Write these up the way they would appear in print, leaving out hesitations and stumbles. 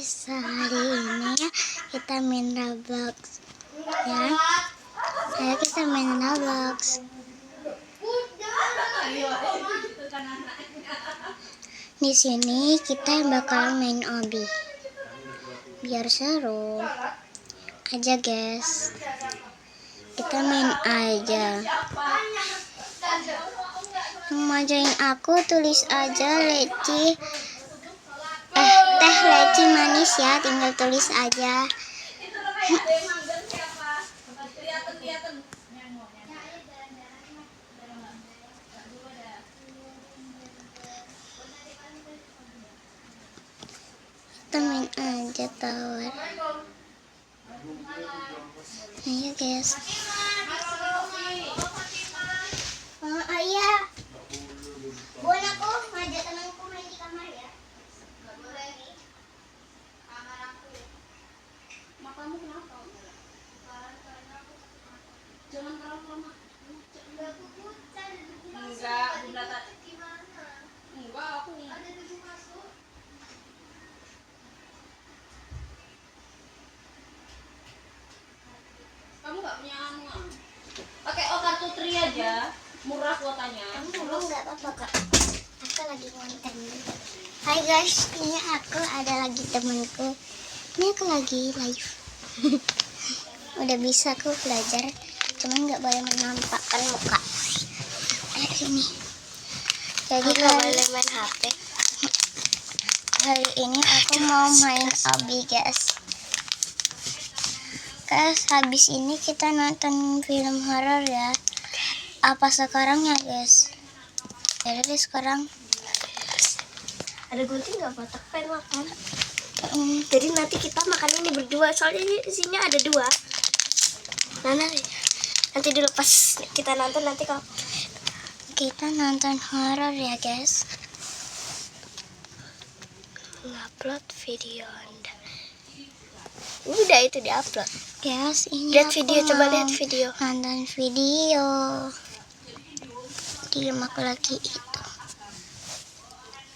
guys, hari ini kita main Roblox ya. Ayo kita main Roblox. Di sini kita bakal main obby. Biar seru aja guys. Kita main aja. Yang mau join aku tulis aja Leci. Teh Leci manis ya, tinggal tulis aja. Kita main aja tower. Ayo guys. Ayah. Buat aku ngajak temanku main di kamar ya. Gak boleh nih. Kamar aku. Makamu kenapa? Jangan terlalu lama. Enggak, aku pucat. Enggak, Bunda tadi gimana? Enggak, aku ada debu masuk. Kamu nggak punya anu? Pakai kartu tri aja, murah kuotanya. Kamu nggak apa-apa kak. Aku lagi ngonten. Hai guys, ini aku ada lagi temanku. Ini aku lagi live. Udah bisa aku belajar, cuman nggak boleh menampakkan muka. Kayak sini. Jadi nggak boleh main HP. Hari ini aku mau main obby guys. Guys, habis ini kita nonton film horor ya. Apa sekarang ya guys? Jadi sekarang ada gunting nggak buat pengen makan? Jadi nanti kita makan ini berdua, soalnya ini isinya ada dua. Nanti dulu pas kita nonton nanti kalau kita nonton horor ya guys. ngupload video Anda. Udah itu diupload. Guys, ini Lihat aku video, coba mau lihat video. nonton video. Diam aku lagi itu.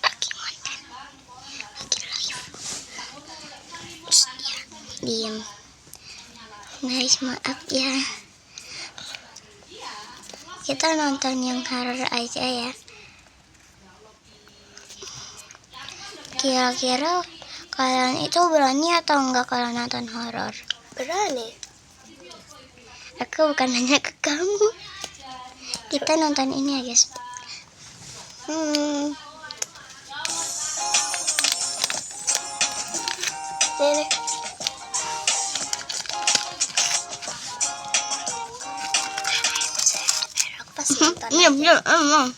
Lagi konten. Lagi live. Terus ya, diam. Guys, maaf ya. Kita nonton yang horor aja ya. Kira-kira kalian itu berani atau enggak kalau nonton horor? Berani. Aku bukan nanya ke kamu. Kita nonton ini ya guys. Nih. Aku pasti nonton. Iya, emang.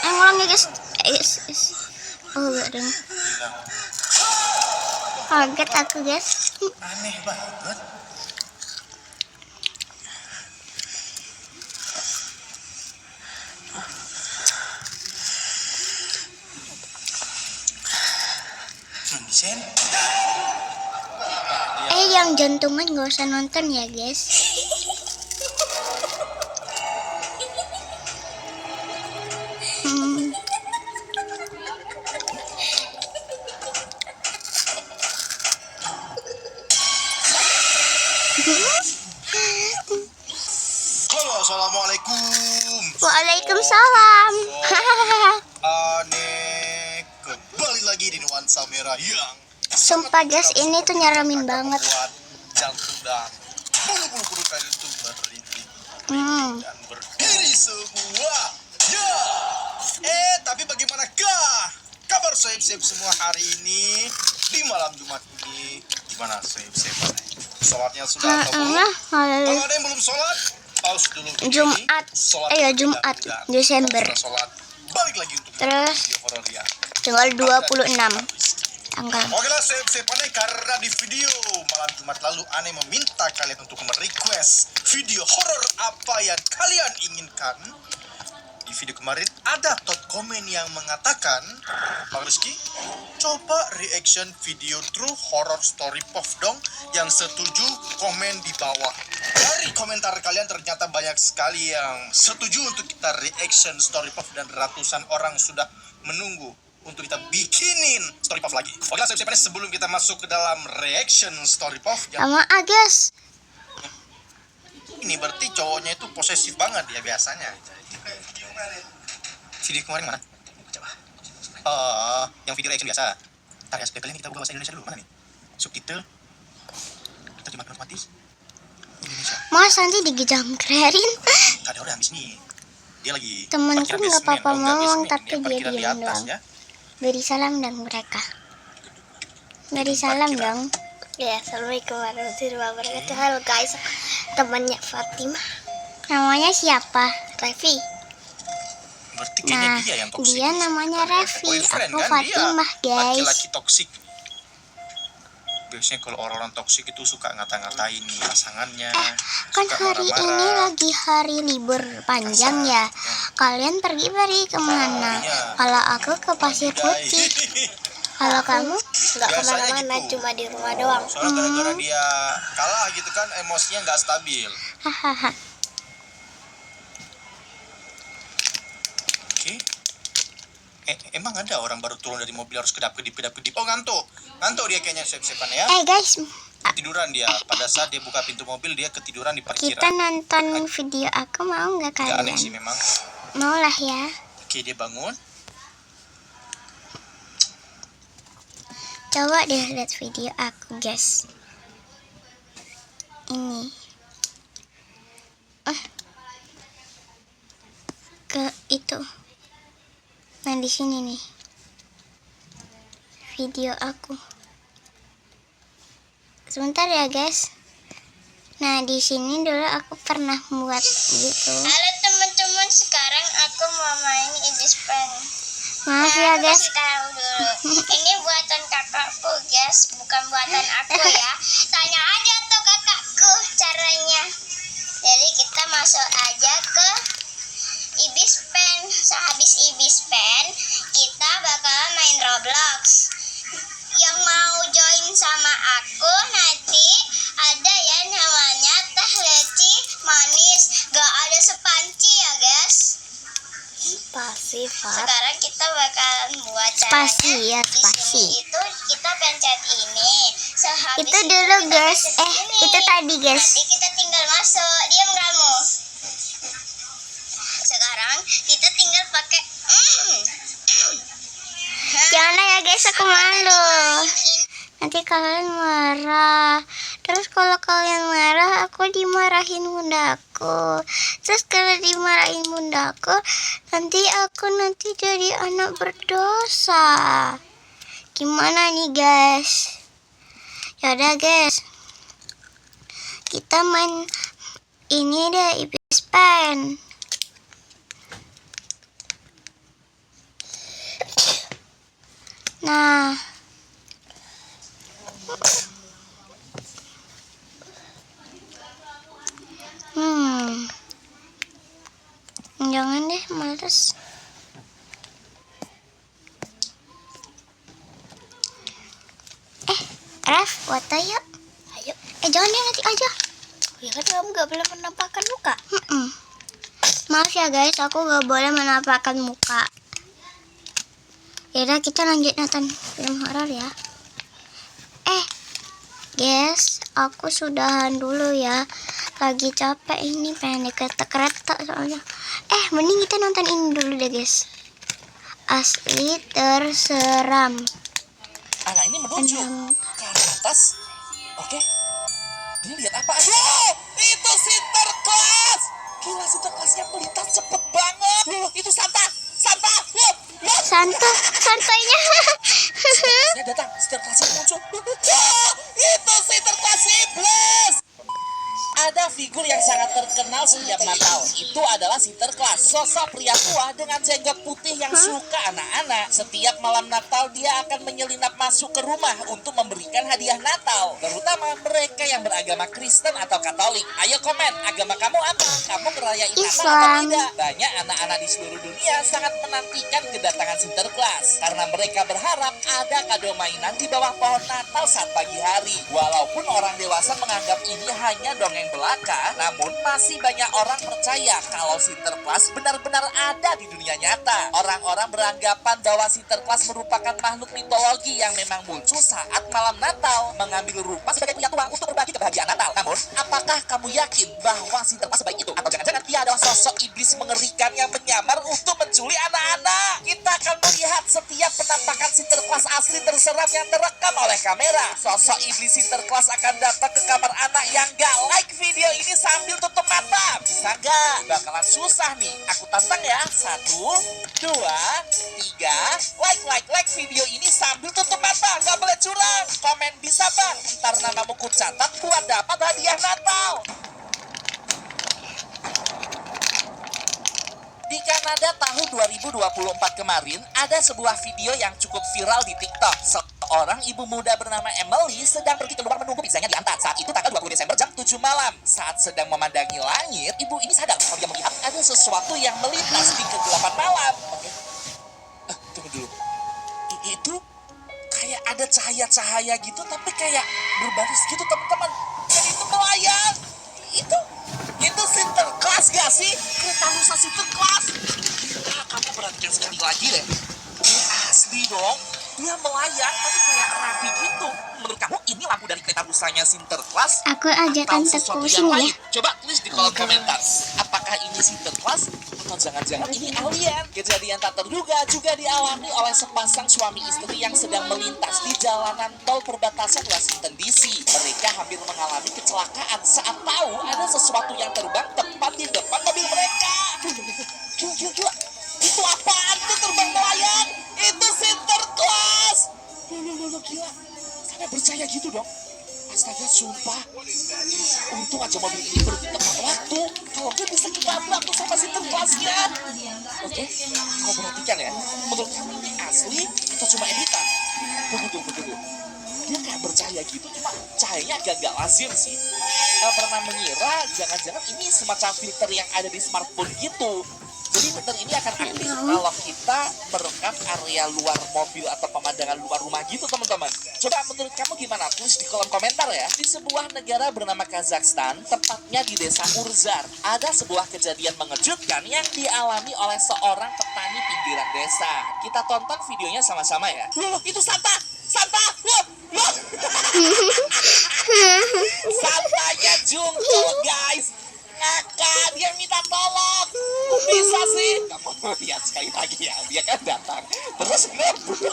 Ngulang ya guys. Oh, gak dong. Kaget aku guys. Aneh banget. Vincent. Yang jantungan gak usah nonton ya guys. Halo, assalamualaikum. Waalaikumsalam. Aneh, kembali lagi di nuansa merah yang Sumpah guys, ini tuh nyeremin banget. buat jantung dan bulu-bulu kudukan itu merintih dan berdiri semua. Ya, tapi bagaimanakah kabar sohib-sohib semua hari ini di malam Jumat ini? Gimana sohib-sohib? Sholatnya sudah atau belum? Kalau ada yang belum sholat, pause dulu. Jumat, Jumat Desember. Sholat, balik lagi untuk Terus video horor ya. tanggal 26 tanggal. Oke lah, saya Aneh, karena di video malam Jumat lalu Aneh meminta kalian untuk merequest video horor apa yang kalian inginkan. Di video kemarin ada komen yang mengatakan, Bang Rizky, coba reaction video True Horror Story Puff dong. Yang setuju komen di bawah. Dari komentar kalian ternyata banyak sekali yang setuju untuk kita reaction Story Puff, dan ratusan orang sudah menunggu untuk kita bikinin Story Puff lagi. Oke lah, siap-siap sebelum kita masuk ke dalam reaction Story Puff. Sama Agas. Ini berarti cowoknya itu posesif banget ya biasanya. Video kemarin mana? Coba. Oh, yang video reaction biasa. Ntar ya, sekalian kita buka bahasa Indonesia dulu. Mana nih? Subtitle. Terjemahan otomatis. Indonesia. Mas nanti digejamkrerin. Ada orang habis nih. Dia lagi Temenku parkir nggak basement. apa-apa Oh, nggak ngomong, basement. tapi dia parkiran di diam atas doang. ya. Beri salam dong mereka. Beri salam Parkiran. dong. Ya, assalamualaikum warahmatullahi wabarakatuh. Halo guys, temannya Fatimah, Namanya siapa? Revi. Berarti kayaknya Nah, dia yang toksik. dia namanya Revi. Boyfriend Aku kan Fatimah, dia. guys. Laki-laki toksik. Biasanya kalau orang-orang toksik itu suka ngata-ngatain pasangannya. Kan suka hari ini marah-marah. lagi hari libur panjang Kasar, ya. Kalian pergi kemana? Iya. Kalau aku ke Pasir Putih. Kalau kamu? Nggak Biasanya kemana-mana, gitu. cuma di rumah doang. Soalnya gara-gara dia kalah gitu kan, emosinya nggak stabil. Hahaha. Oke. Emang ada orang baru turun dari mobil harus kedap-kedip. Oh, ngantuk dia kayaknya, siap-siapan ya. Guys, Ketiduran dia. Pada saat dia buka pintu mobil, dia ketiduran di kita parkiran. nonton video aku, mau nggak Gak aneh sih kalian? memang. Mau lah ya. Oke, dia bangun. Coba deh lihat video aku, guys. Ini. Ke itu. Nah, di sini nih. Video aku. Sebentar ya, guys. Nah, di sini dulu aku pernah buat gitu. Halo teman-teman, sekarang aku mau main Ibis Pen. Maaf ya, guys. Kasih tahu dulu. Ini buatan kakakku, guys, bukan buatan aku ya. Tanya aja tuh kakakku caranya. Jadi kita masuk aja ke Ibis Pen. Sehabis Ibis Pen, kita bakalan main Roblox. Yang mau join sama aku nanti ada ya namanya teh leci manis. Gak ada sepanci ya, guys. Sekarang kita bakalan buat caranya. Spasi ya, Di spasi. sini itu kita pencet ini. Sehabis Itu dulu, kita guys. pencet ini. Itu tadi, guys. Nanti kita tinggal masuk. Diam kamu. Sekarang kita tinggal pakai Janganlah ya, guys, aku malu. Nanti kalian marah. Terus kalau kalian marah, aku dimarahin bundaku. Terus kalau dimarahin bundaku, nanti aku jadi anak berdosa. Gimana nih, guys? Yaudah, guys. Kita main ini deh, Ibis Pen. Nah, jangan deh, males. Ref, foto yuk. Ayo. Jangan deh, nanti aja. Ya kan kamu gak boleh menampakkan muka. Maaf ya, guys, aku gak boleh menampakkan muka. Yaudah, kita lanjut nonton film horor ya. Guys, aku sudahan dulu ya. Lagi capek ini, pengen naik kereta soalnya. Mending kita nonton ini dulu deh, guys. Asli terseram. Anak ini menuju ke arah atas. Oke. Ini lihat apa? Itu Sinterklas. Gila, Sinterklasnya melintas cepet banget. Loh, itu Santa. Santa. Lihat. Santainya. Sinterklasnya datang. Sinterklasnya muncul. Itu Sinterklas iblis. Ada figur yang sangat terkenal setiap Natal. Itu adalah Sinterklas, sosok pria tua dengan jenggot putih yang suka anak-anak. Setiap malam Natal dia akan menyelinap masuk ke rumah untuk memberikan hadiah Natal, terutama mereka yang beragama Kristen atau Katolik. Ayo komen, agama kamu apa? Kamu merayain Natal atau Islam. tidak? Banyak anak-anak di seluruh dunia sangat menantikan kedatangan Sinterklas karena mereka berharap ada kado mainan di bawah pohon Natal saat pagi hari. Walaupun orang dewasa menganggap ini hanya dongeng belaka, namun masih banyak orang percaya kalau Sinterklas benar-benar ada di dunia nyata. Orang-orang beranggapan bahwa Sinterklas merupakan makhluk mitologi yang memang muncul saat malam Natal, mengambil rupa sebagai punya uang untuk berbagi kebahagiaan Natal. Namun, apakah kamu yakin bahwa Sinterklas sebaik itu? Atau jangan-jangan dia adalah sosok iblis mengerikan yang menyamar untuk menculik anak-anak? Kita akan melihat setiap penampakan Sinterklas asli terseram yang terekam oleh kamera. Sosok iblis Sinterklas akan datang ke kamar anak yang gak like video ini sambil tutup mata. Bisa gak? Bakalan susah nih. Aku tantang ya. 1, 2, 3. Like video ini sambil tutup mata. Gak boleh curang. Komen bisa bang. Ntar namamu ku catat buat dapat hadiah Natal. Di Kanada tahun 2024 kemarin, ada sebuah video yang cukup viral di TikTok. Seorang ibu muda bernama Emily sedang pergi keluar menunggu pizzanya diantar. Saat itu tanggal 20 Desember jam 7 malam. Saat sedang memandangi langit, ibu ini sadar kalau dia melihat ada sesuatu yang melintas di kegelapan malam. Oke. Tunggu dulu. Itu kayak ada cahaya-cahaya gitu, tapi kayak berbaris gitu teman-teman. Dan itu melayang. Itu Sinterklas gak sih? Kereta rusa Sinterklas. Kamu perhatikan sekali lagi deh. Ini asli dong. Dia melayang tapi kayak rapi gitu. Menurut kamu ini lampu dari kereta rusanya Sinterklas? Aku ajakan Atau sesuatu tepuk yang sini lain? ya. Coba tulis di kolom komentar. Apakah ini Sinterklas? Atau jangan-jangan ini alien? Kejadian tak terduga juga dialami oleh sepasang suami istri yang sedang melintas di jalanan tol perbatasan Washington DC. Mereka hampir mengalami kecelakaan saat tahu ada sesuatu yang terbang tepat di depan mobil mereka. Gila. Itu apaan tuh terbang melayang? Itu Sinterklas. Loh, gila. Sampai percaya gitu dong. Astaga, sumpah. Untung aja mobil ini berhenti tepat waktu. Kalau dia bisa ketabrak tuh sama Sinterklasnya. Oke, kamu perhatikan ya. Menurut kamu ini asli atau cuma editan? Tunggu. Dia kayak percaya gitu, cuma cahayanya agak gak lazim sih. Pernah mengira jangan-jangan ini semacam filter yang ada di smartphone gitu. Jadi filter ini akan aktif kalau kita merekam area luar mobil atau pemandangan luar rumah gitu teman-teman. Coba menurut kamu gimana? Tulis di kolom komentar ya. Di sebuah negara bernama Kazakhstan, tepatnya di desa Urzar, ada sebuah kejadian mengejutkan yang dialami oleh seorang petani pinggiran desa. Kita tonton videonya sama-sama ya. Loh, itu Santa! Loh! Santanya jungkul guys. Ngakak, dia minta tolong. Kok bisa sih? Kamu lihat sekali lagi ya, dia kan datang terus ngebut.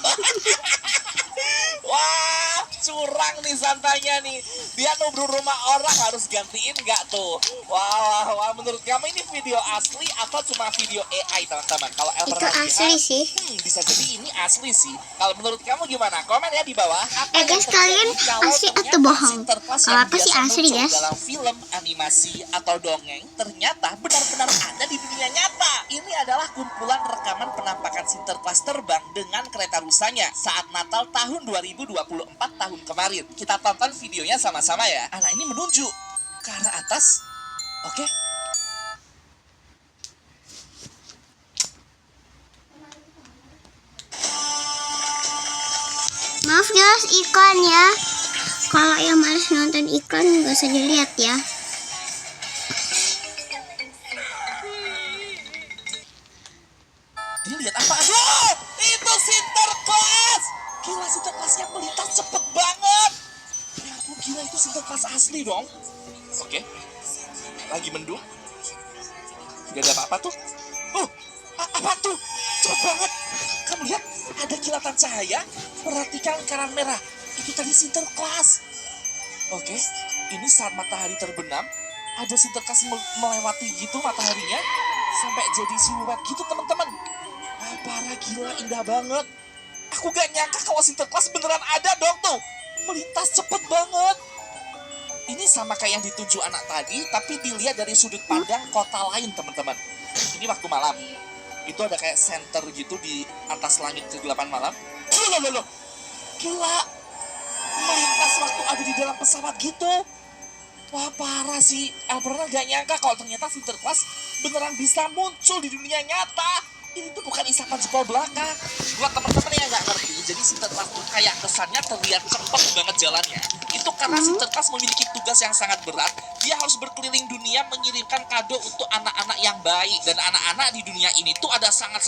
Wah, curang nih Santanya nih. Dia nubruk rumah orang, harus gantiin nggak tuh? Wah, menurut kamu ini video asli atau cuma video AI teman-teman? Kalau El Itu pernah asli lihat, sih. bisa jadi ini asli sih. Kalau menurut kamu gimana? Komen ya di bawah. Apa yang Guys, terjadi kalian kalau asli atau ternyata bohong? Sinterklas Kalau yang aku sih biasa asli, muncul guys. dalam film, animasi, atau dongeng ternyata benar-benar ada di dunia nyata. Ini adalah kumpulan rekaman penampakan Sinterklas terbang dengan kereta rusanya saat Natal tahun 2024 tahun kemarin. Kita tonton videonya sama-sama ya. Anak ini menunjuk ke arah atas. Oke. Maaf guys, iklan ya. Kalau yang males nonton iklan nggak usah dilihat ya. Dia lihat apa? Wow, itu Sinterklas. Gila, Sinterklasnya melintas cepet banget. Ya ampun, gila, itu Sinterklas asli dong. Oke. Lagi mendung. Gak ada apa-apa tuh. Apa tuh? Cepet banget. Kamu lihat ada kilatan cahaya. Perhatikan kanan merah. Itu tadi Sinterklas. Oke. Ini saat matahari terbenam, ada Sinterklas melewati gitu mataharinya sampai jadi siluet gitu teman-teman. Parah, gila, indah banget. Aku gak nyangka kalau Sinterklas beneran ada dong tuh. Melintas cepet banget. Ini sama kayak yang ditunjuk anak tadi, tapi dilihat dari sudut pandang kota lain, teman-teman. Ini waktu malam. Itu ada kayak center gitu di atas langit ke-8 malam. Loh. Gila. Melintas waktu ada di dalam pesawat gitu. Wah, parah sih. Elperna gak nyangka kalau ternyata Sinterklas beneran bisa muncul di dunia nyata. Ini tuh bukan isapan jempol belaka. Buat teman-teman yang nggak ngerti, jadi Sinterklas tuh kayak kesannya terlihat cepet banget jalannya. Itu karena Sinterklas memiliki tugas yang sangat berat. Dia harus berkeliling dunia mengirimkan kado untuk anak-anak yang baik. Dan anak-anak di dunia ini tuh ada sangat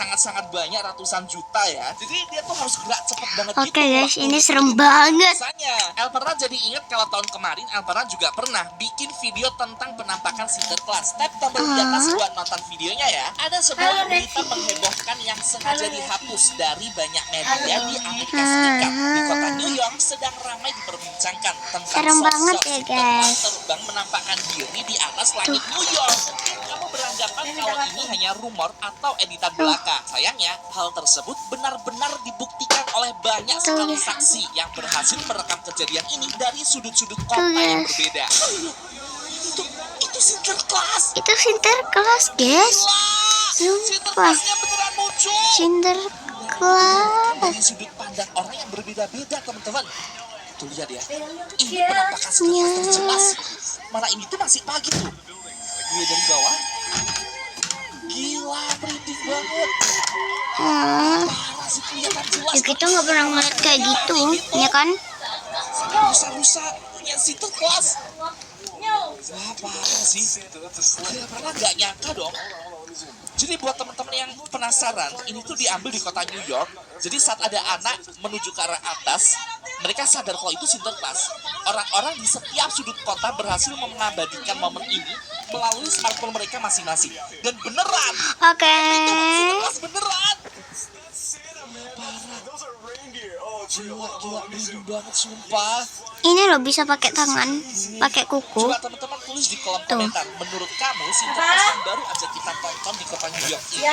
banyak, ratusan juta ya. Jadi dia tuh harus gerak cepet banget gitu. Oke guys, ini waktu serem itu. banget. Biasanya, Elperna jadi inget kalau tahun kemarin Elperna juga pernah bikin video tentang penampakan Sinterklas. Tap tombol di atas buat nonton videonya ya. Ada sebuah berita menghebohkan yang sengaja dihapus dari banyak media di Amerika Serikat. Di kota New York sedang ramai diperbincangkan tentang Serem banget ya, Sinterklas guys. terbang menampakkan diri di atas langit New York. Mungkin kamu beranggapan kalau ini hanya rumor atau editan belaka. Sayangnya, hal tersebut benar-benar dibuktikan oleh banyak sekali saksi yang berhasil merekam kejadian ini dari sudut-sudut kota yang berbeda. Itu Sinterklas. Itu Sinterklas guys. Wah, Sinterklasnya beneran muncul. Sinterklas. Dari sudut pandang orang yang berbeda-beda, teman-teman. Tuh lihat ya, ini penampakan Sinterklas terjelas. Mana ini tuh masih pagi tuh. Lihat dari bawah. Gila, merinding banget. Parah sih, kelihatan jelas. Ya kita nggak pernah ngeliat kayak gitu, ya kan? Sampai rusa-rusa punya Sinterklas. Wah, parah sih. Saya pernah gak nyangka dong. Jadi buat teman-teman yang penasaran, ini tuh diambil di kota New York. Jadi saat ada anak menuju ke arah atas, mereka sadar kalau itu Sinterklas. Orang-orang di setiap sudut kota berhasil mengabadikan momen ini melalui smartphone mereka masing-masing. Dan beneran, Oke. itu Sinterklas beneran. Gila, merinding banget sumpah. Ini loh bisa pakai tangan, pakai kuku. Coba teman-teman tulis di kolom komentar. Menurut kamu Sinterklas yang baru aja kita tonton di kota New York ini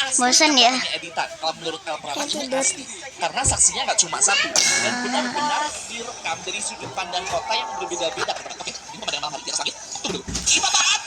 asli Bosan atau ya? hanya editan? Kalau menurut Elperna ini asli. Karena saksinya nggak cuma satu. Dan benar-benar direkam dari sudut pandang kota yang berbeda-beda. Oke, ini pemandangan malam hari di atas langit. Tunggu dulu. Gila banget!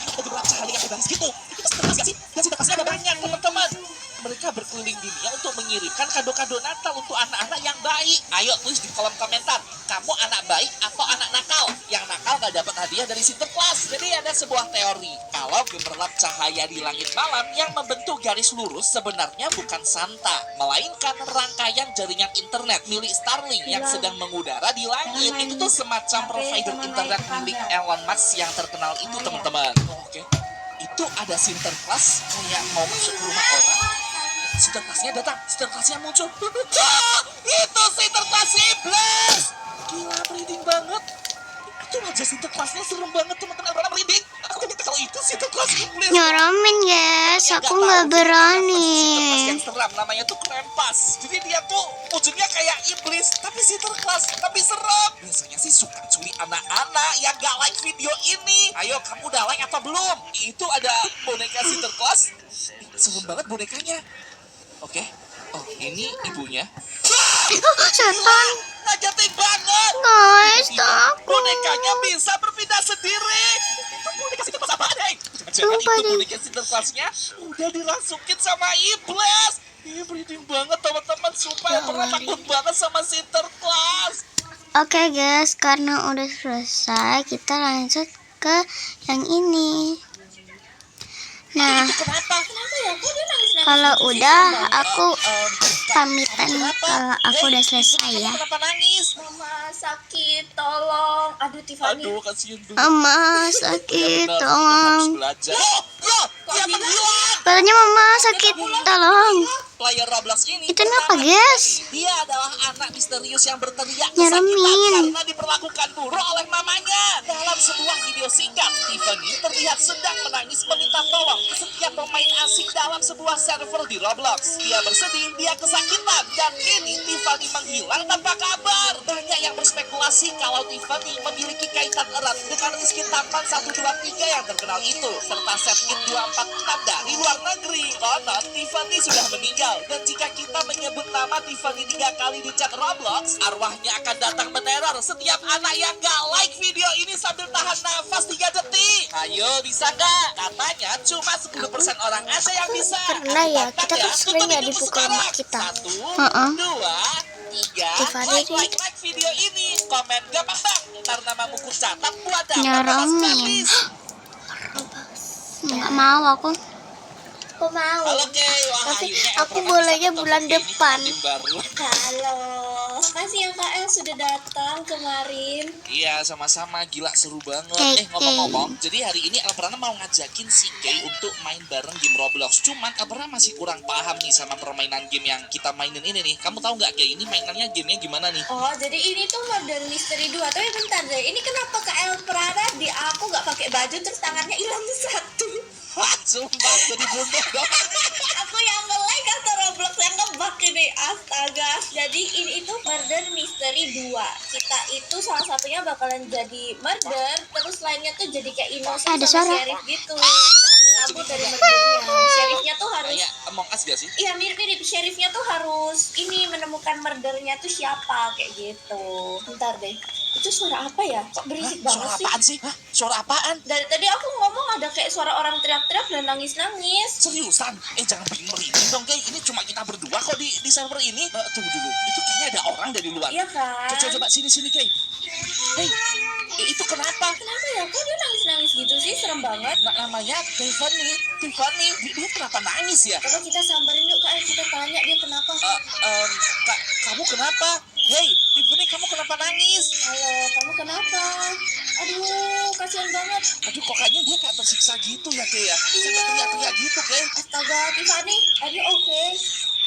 Ada gerak cahaya yang berbaris gitu. Itu Sinterklas gak sih? Dan Sinterklasnya ada banyak teman-teman. Mereka berkeliling dunia untuk mengirimkan kado-kado Natal untuk anak-anak yang baik. Ayo tulis di kolom komentar, kamu anak baik atau anak nakal? Yang nakal gak dapat hadiah dari Sinterklas. Jadi ada sebuah teori, kalau gemerlap cahaya di langit malam yang membentuk garis lurus sebenarnya bukan Santa, melainkan rangkaian jaringan internet milik Starlink yang sedang mengudara di langit. Itu tuh semacam provider internet milik Elon Musk yang terkenal itu, teman-teman. Oke, itu ada Sinterklas kayak mau masuk ke rumah orang. Sinterklasnya datang, Sinterklasnya muncul. Itu Sinterklas iblis. Gila, merinding banget. Itu wajah Sinterklasnya serem banget, teman-teman. Elperna merinding. Aku minta kalau itu Sinterklas iblis. Nyoromin guys, aku nggak berani. Sinterklas yang seram, namanya tuh Krampus. Jadi dia tuh ujungnya kayak iblis, tapi Sinterklas, tapi serem. Biasanya sih suka culik anak-anak yang gak like video ini. Ayo, kamu udah like atau belum? Itu ada boneka Sinterklas. Serem banget bonekanya. Oke. Oh, ini ibunya. Setan. Ngagetin banget. Guys, Tiba-tiba takut. bonekanya bisa berpindah sendiri. Itu boneka Sinterklas apa deh? Jangan Sumpah itu deh. boneka Sinterklasnya udah dirasukin sama iblis. Ini merinding banget teman-teman. Sumpah pernah takut banget sama Sinterklas. Oke guys, karena udah selesai, kita lanjut ke yang ini. Nah, Kenapa? kalau udah aku pamitan kalau aku udah selesai ya. Kenapa nangis? Mama sakit, tolong. Aduh, Tiffany. Aduh, kasihan banget. Mama sakit, tolong. Belajar. Loh, dia menghilang. Katanya mama sakit, tolong. Player Roblox ini Itu kenapa, pertama guys? kali dia adalah anak misterius yang berteriak Nyeremin. kesakitan karena diperlakukan buruk oleh mamanya. Dalam sebuah video singkat, Tiffany terlihat sedang menangis meminta tolong ke setiap pemain asing dalam sebuah server di Roblox. Dia bersedih, dia kesakitan, dan kini Tiffany menghilang tanpa kabar. Banyak yang berspekulasi kalau Tiffany memiliki kaitan erat dengan Rizky Tampan 123 yang terkenal itu, serta set 246 dari luar negeri. Konon Tiffany sudah meninggal, dan jika kita menyebut nama Tiffany 3 kali di chat Roblox, arwahnya akan datang meneror setiap anak yang gak like video ini sambil tahan nafas 3 detik. Ayo, bisa gak? Katanya cuma 10% orang aja yang bisa. Pernah ya, kita kan Tutup sering ya hidungmu dipukul sekarang. emak kita. 1, 2, 3. Tiffany Like video ini. Komen gampang bang. Ntar namamu ku catat buat dapat Nyaramin. gratis. Nggak mau aku. Aku mau. Halo Kay, wah Tapi akhirnya aku Elpra bolehnya bisa bulan ketemu Kay, ini depan. tim baru. Halo. Makasih ya Kak El sudah datang kemarin. Iya, sama-sama. Gila, seru banget. Kay, Ngomong-ngomong, jadi hari ini Elpra mau ngajakin si Kay untuk main bareng game Roblox. Cuman Elpra masih kurang paham nih sama permainan game yang kita mainin ini nih. Kamu tahu nggak Kay, ini mainannya gamenya gimana nih? Oh, jadi ini tuh Murder Mystery 2. Tapi bentar deh, ini kenapa Kak El Prada di aku nggak pakai baju terus tangannya hilang satu? Wah, sumpah, jadi buntung dong. Aku yang nge-like atau Roblox yang ngebug ini, astaga. Jadi ini itu Murder Mystery 2. Kita itu salah satunya bakalan jadi murder, terus lainnya tuh jadi kayak innocent Ada sama suara. sheriff gitu. Kita harus kabur dari murdernya. Sheriffnya tuh harus Kayak Among Us gak sih? iya mirip-mirip, sheriffnya tuh harus ini menemukan murdernya tuh siapa kayak gitu. Bentar deh, itu suara apa ya? Kok berisik Hah? banget Suara sih? apaan sih? Hah? Suara apaan? Dari tadi aku ngomong ada kayak suara orang teriak-teriak dan nangis-nangis. Seriusan? Jangan bikin merinding dong Kay. Ini cuma kita berdua kok di server ini. Tunggu dulu, itu kayaknya ada orang dari luar. Iya kan? Coba sini Kay. Hei, itu kenapa? Kenapa ya? Kok dia nangis-nangis gitu sih? Serem banget. Namanya Tiffany. Dia kenapa nangis ya? Coba kita samperin yuk Kak, kita tanya dia kenapa. Kak, kamu kenapa? Hei, Tiffany, kamu kenapa nangis? Halo, kamu kenapa? Aduh, kasihan banget. Aduh, kok kayaknya dia kayak tersiksa gitu ya, Kay ya? Sampai Iya. teriak-teriak gitu, Kay. Astaga, Tiffany, are you okay?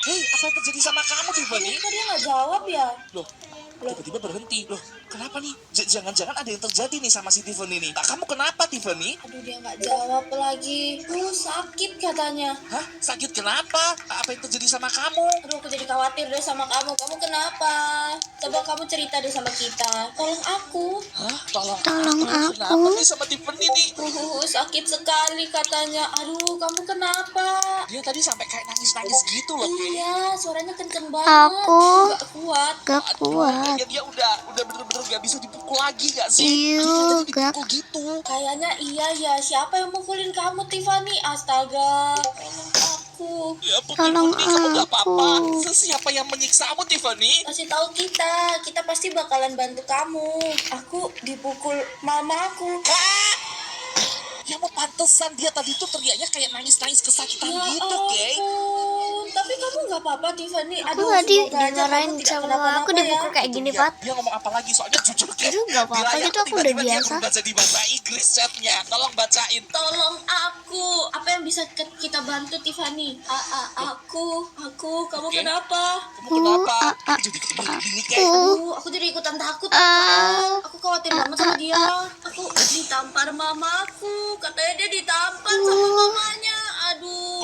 Hei, apa yang terjadi sama kamu, Tiffany? Kok dia nggak jawab ya? Loh, tiba-tiba berhenti. Loh, kenapa nih? Jangan-jangan ada yang terjadi nih sama si Tiffany nih. Kamu kenapa, Tiffany? Aduh, dia nggak jawab lagi. Sakit katanya. Hah? Sakit kenapa? Apa yang terjadi sama kamu? Aduh, aku jadi khawatir deh sama kamu. Kamu kenapa? Coba kamu cerita deh sama kita. Tolong aku. Hah? Tolong aku. Kenapa nih sama Tiffany nih? Sakit sekali katanya. Aduh, kamu kenapa? Dia tadi sampai kayak nangis-nangis gitu loh, Kay. Iya, suaranya kenceng banget. Aku Nggak kuat. gak kuat. Kayaknya dia udah bener-bener gak bisa dipukul lagi gak sih? Iu, Dia tadi gak. dipukul gitu. Kayaknya iya ya. Siapa yang mukulin kamu, Tiffany? Astaga. Tolong aku. Ya ampun, Tolong Tiffany, kamu gak apa-apa. aku. Siapa yang menyiksamu, Tiffany? Kasih tahu kita. Kita pasti bakalan bantu kamu. Aku dipukul mamaku. Ah! Ya mau pantesan dia tadi tuh teriaknya kayak nangis-nangis kesakitan Ya gitu, Kay. ampun. Tapi kamu nggak apa-apa, Tiffany. Aku tadi semoga aja dimarahin kamu tidak sama kenapa-napa aku dipukul ya. kayak gini, Dia, Pat. dia ngomong apa lagi? Soalnya jujur, Kay. Aduh, gak apa-apa, di layar itu aku tiba-tiba udah dia biasa. berubah jadi bahasa Inggris chatnya. Tolong bacain. Tolong aku. Apa yang bisa kita bantu, Tiffany? Aku. Kamu Oke. kenapa? Kamu kenapa? Jadi gini, Kay. Aku jadi ikutan takut. Ah. Aku khawatir banget sama dia. Aku ditampar mamaku. Katanya dia ditampar sama mamanya. Aduh.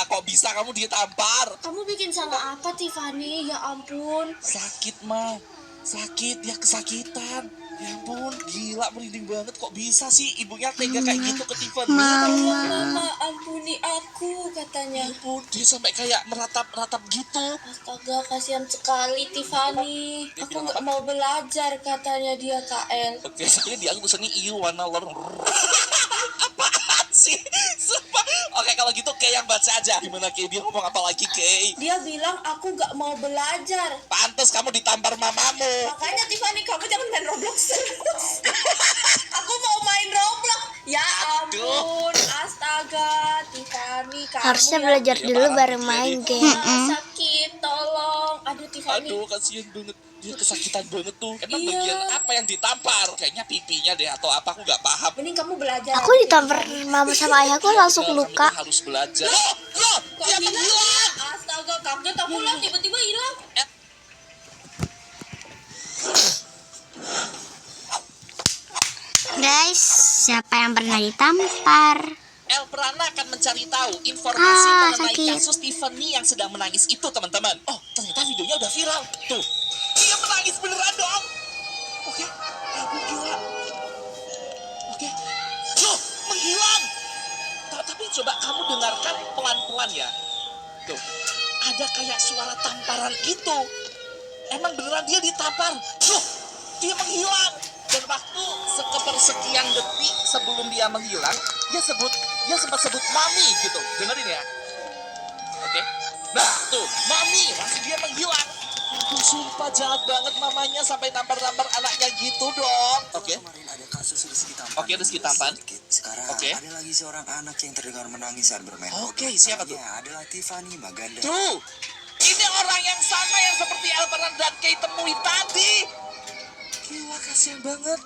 Kok bisa kamu ditampar? Kamu bikin salah apa, Tiffany? Ya ampun. Sakit, Ma. Sakit, dia kesakitan. Ya ampun, gila merinding banget. Kok bisa sih ibunya tega kayak gitu ke Tiffany? Tolong mama, ampuni aku, katanya. Ya ampun, dia sampai kayak meratap-ratap gitu. Astaga, kasihan sekali Tiffany. Aku nggak mau belajar, katanya dia, KL. Biasanya dia pesannya you wanna learn. Apaan sih? Sumpah. Oke, kalau gitu kayak yang baca aja. Gimana Kay? Dia ngomong apa lagi, Kay? Dia bilang aku nggak mau belajar. Pantes kamu ditampar mamamu. Makanya Tiffany, kamu jangan main Roblox terus. Aku mau main Roblox. Ya ampun, astaga, Tiffany, kamu Harusnya ya. belajar Iya, dulu parah, baru Tiffany. main Ah, game. sakit, tolong. Aduh, Tiffany. Aduh, kasihan banget. Dia kesakitan banget tuh. Emang Iya. bagian apa yang ditampar? Kayaknya pipinya deh atau apa, aku nggak paham. Mending kamu belajar. Aku ditampar mama sama ayahku langsung Bener, luka. Kamu tuh harus belajar. Loh, Kok dia hilang? menghilang. Astaga, kaget aku lah, tiba-tiba hilang. Guys, siapa yang pernah ditampar? El Prana akan mencari tahu informasi mengenai sakit. kasus Tiffany yang sedang menangis itu, teman-teman. Oh, ternyata videonya udah viral. Tuh, dia menangis beneran dong. Oke, aduh gila. Oke, loh, menghilang. Tapi coba kamu dengarkan pelan-pelan ya. Tuh, ada kayak suara tamparan itu. Emang beneran dia ditampar. Tuh, dia menghilang. Dan waktu sekepersekian detik sebelum dia menghilang, dia sempat sebut mami gitu. Dengerin ya. Oke. Nah, tuh, mami, langsung dia menghilang. Aduh, sumpah jahat banget mamanya sampai nampar-nampar anaknya gitu dong. Oke. Kemarin ada kasus Rizky Tampan. Oke, Rizky Tampan. Sekarang Oke. ada lagi seorang anak yang terdengar menangis saat bermain. Oke, Roblox. siapa tuh? Ya, adalah Tiffany Maganda. Tuh, ini orang yang sama yang seperti Elperan dan Kay temui tadi. Gila, kasihan banget.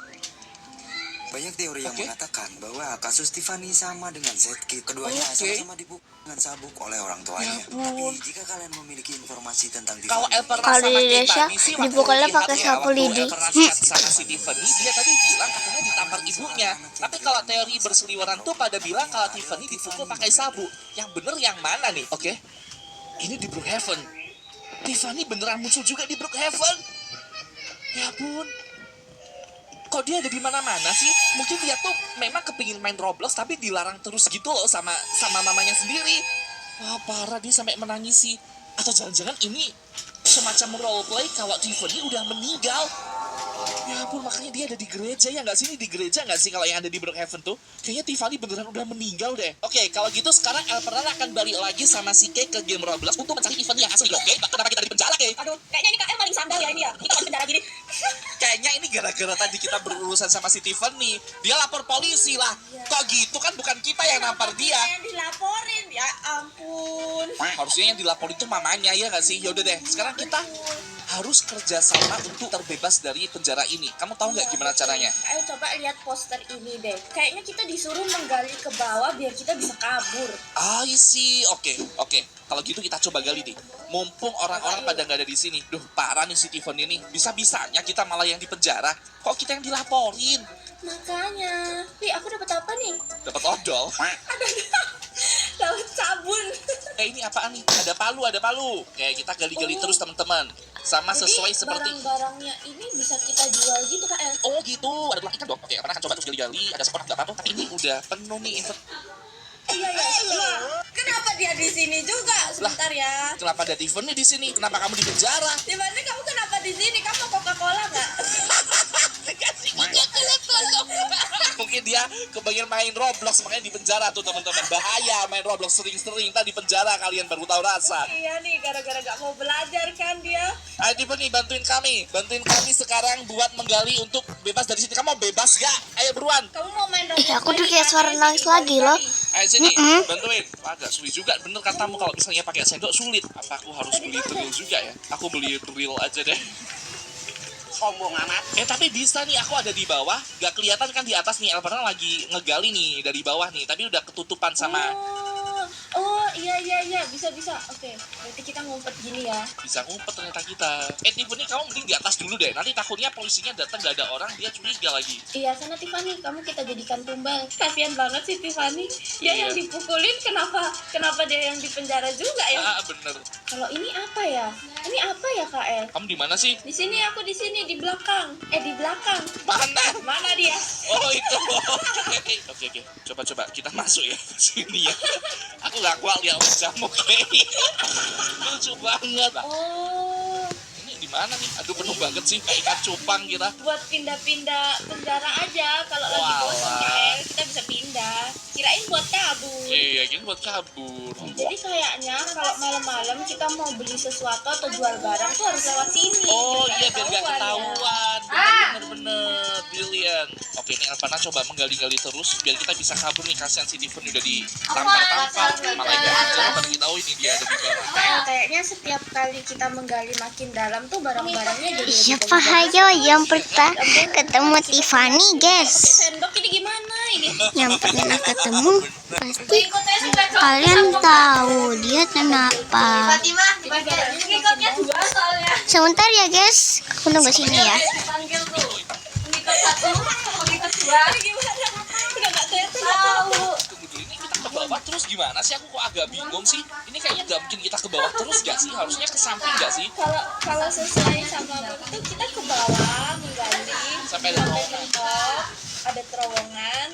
Banyak teori yang Oke. mengatakan bahwa kasus Tiffany sama dengan Zkid. Keduanya Oke. sama-sama dipukul dengan sabuk oleh orang tuanya. Ya ampun. Tapi jika kalian memiliki informasi tentang Kalau Tiffany, Elperan Kalau sama di Kay Indonesia, tadi sih waktu dipukulnya lihat pakai ya, sapu waktu lidi. Elperan chat sama si Tiffany, dia tadi bilang katanya ditampar ibunya. Tapi kalau teori berseliweran tuh pada bilang kalau Tiffany dipukul pakai sabuk. Yang bener yang mana nih? Oke. Ini di Brookhaven. Tiffany beneran muncul juga di Brookhaven. Ya ampun. Kok dia ada di mana-mana sih? Mungkin dia tuh memang kepingin main Roblox tapi dilarang terus gitu loh sama mamanya sendiri. Wah, parah, dia sampai menangis sih. Atau jangan-jangan ini semacam roleplay kalau Tiffany udah meninggal. Ya ampun, makanya dia ada di gereja ya nggak sih? Ini di gereja nggak sih kalau yang ada di Brookhaven tuh? Kayaknya Tiffany beneran udah meninggal deh. Oke, kalau gitu sekarang Elperan akan balik lagi sama si Kay ke game Roblox untuk mencari Tiffany yang asli. Oke, kenapa kita di penjara, Kay? Aduh, kayaknya ini KL paling sandal ya ini ya. Kita di penjara gini. Kayaknya ini gara-gara tadi kita berurusan sama si Tiffany. Dia lapor polisi lah. Kok gitu kan bukan kita yang nampar dia. Yang dilaporin, ya ampun. Harusnya yang dilapor itu mamanya ya nggak sih? Yaudah deh, sekarang kita harus kerjasama untuk terbebas dari penjara ini. Kamu tahu nggak gimana caranya? Ayo coba lihat poster ini deh. Kayaknya kita disuruh menggali ke bawah biar kita bisa kabur. I see. Oke. Kalau gitu kita coba gali nih. Mumpung orang-orang pada nggak ada di sini. Duh, parah nih si Tiffany ini. Bisa-bisanya kita malah yang di penjara. Kok kita yang dilaporin? Makanya. Aku dapat apa nih? Dapat odol. Dapat sabun. Ini apaan nih? Ada palu. Kayak kita gali-gali Oh. terus teman-teman. Sama sesuai Jadi, seperti... barang-barangnya ini bisa kita jual gitu, KL. Oh gitu, ada tulang ikan dong. Oke, karena akan coba terus gali-gali. Ada spot nggak apa-apa. Tapi ini udah penuh nih. Iya. Kenapa dia di sini juga? Sebentar ya. Kenapa ada Tiffany di sini? Kenapa kamu di penjara? Dimana kamu kenapa di sini? Kamu Coca-Cola nggak? Mungkin dia kepengen main Roblox makanya di penjara tuh teman-teman. Bahaya main Roblox sering-sering. Tadi di penjara kalian baru tahu rasa. Iya nih, gara-gara nggak mau belajar kan dia. Ayo Tiffany, bantuin kami sekarang buat menggali untuk bebas dari sini. Kamu mau bebas gak? Ayo buruan. Kamu mau main Roblox? Aku tuh kayak suara nangis lagi loh. Ayo sini, bantuin. Wah, agak sulit juga. Bener katamu kalau misalnya pakai sendok sulit. Apa aku harus beli drill juga ya? Aku beli drill aja deh. Sombong amat. Tapi bisa nih, aku ada di bawah. Gak kelihatan kan di atas nih. Elperan lagi ngegali nih dari bawah nih. Tapi udah ketutupan sama... Oh, iya. Bisa. Oke, berarti kita ngumpet gini ya. Bisa ngumpet ternyata kita. Tiffany, kamu mending di atas dulu deh. Nanti takutnya polisinya datang gak ada orang, dia curiga lagi. Iya, sana Tiffany, kamu kita jadikan tumbal. Kasihan banget sih Tiffany. Dia Iya. yang dipukulin, kenapa dia yang dipenjara juga ya? Bener. Kalau ini apa ya? Ini apa ya, KL? Kamu di mana sih? Di sini, aku di sini, di belakang. Di belakang. Mana? Mana dia? Oh itu. Oke. Coba kita masuk ya ke sini ya. Aku gak kuat lihat jamu kayak. Lucu banget. Oh, Ini di mana nih? Aduh, penuh banget sih. Kayak ikan cupang kita. buat pindah-pindah penjara aja. Kalau lagi Walah. bosan KL, kita bisa pindah. Kirain buat kabur. Iya, gini buat kabur. Jadi kayaknya kalau malam-malam kita mau beli sesuatu atau jual barang tuh harus lewat sini. Oh iya, biar gak ketahuan ya. ketahuan. Bener. Brilliant. Oke, ini Elvana coba menggali-gali terus biar kita bisa kabur nih. Kasihan si Tiffany udah ditampar-tampar. Malah dia aja pada kita tahu ini dia ada di bawah. Kayaknya setiap kali kita menggali makin dalam tuh barang-barangnya jadi Iya lebih Pak banyak. Hayo yang pernah ketemu Tiffany guys. Sendok ini gimana ini? Yang pernah ketemu pasti kalian tahu dia kenapa. Ngikutnya dua soalnya. Sebentar ya guys, aku tunggu sini ya. Panggil tuh. Ngikut satu, ngikut dua. Gimana? Udah nggak tahu. Tunggu dulu, ini kita ke bawah terus gimana sih? Aku kok agak bingung sih. Ini kayaknya gak mungkin kita ke bawah terus gak sih? Harusnya ke samping gak sih? Kalau sesuai sama itu kita ke bawah menggali Sampai ada terowongan. mentok, ada terowongan.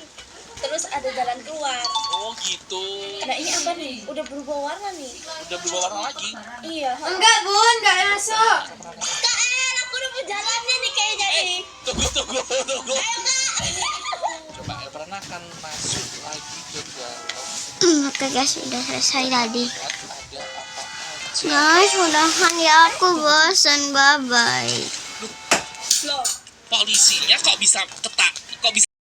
Terus harus ada jalan keluar. Oh gitu. Nah ini apa nih? Udah berubah warna nih. Udah berubah warna lagi. Iya. Enggak, Bun, enggak masuk. Kak El, aku udah mau jalannya nih kayak jadi. Tunggu. Coba Ebrana akan masuk lagi ke dalam. Oke guys, udah selesai tadi. Lihat ada apa aja. Guys, mudahan ya aku bosan. Bye-bye. Loh, Polisinya kok bisa ketak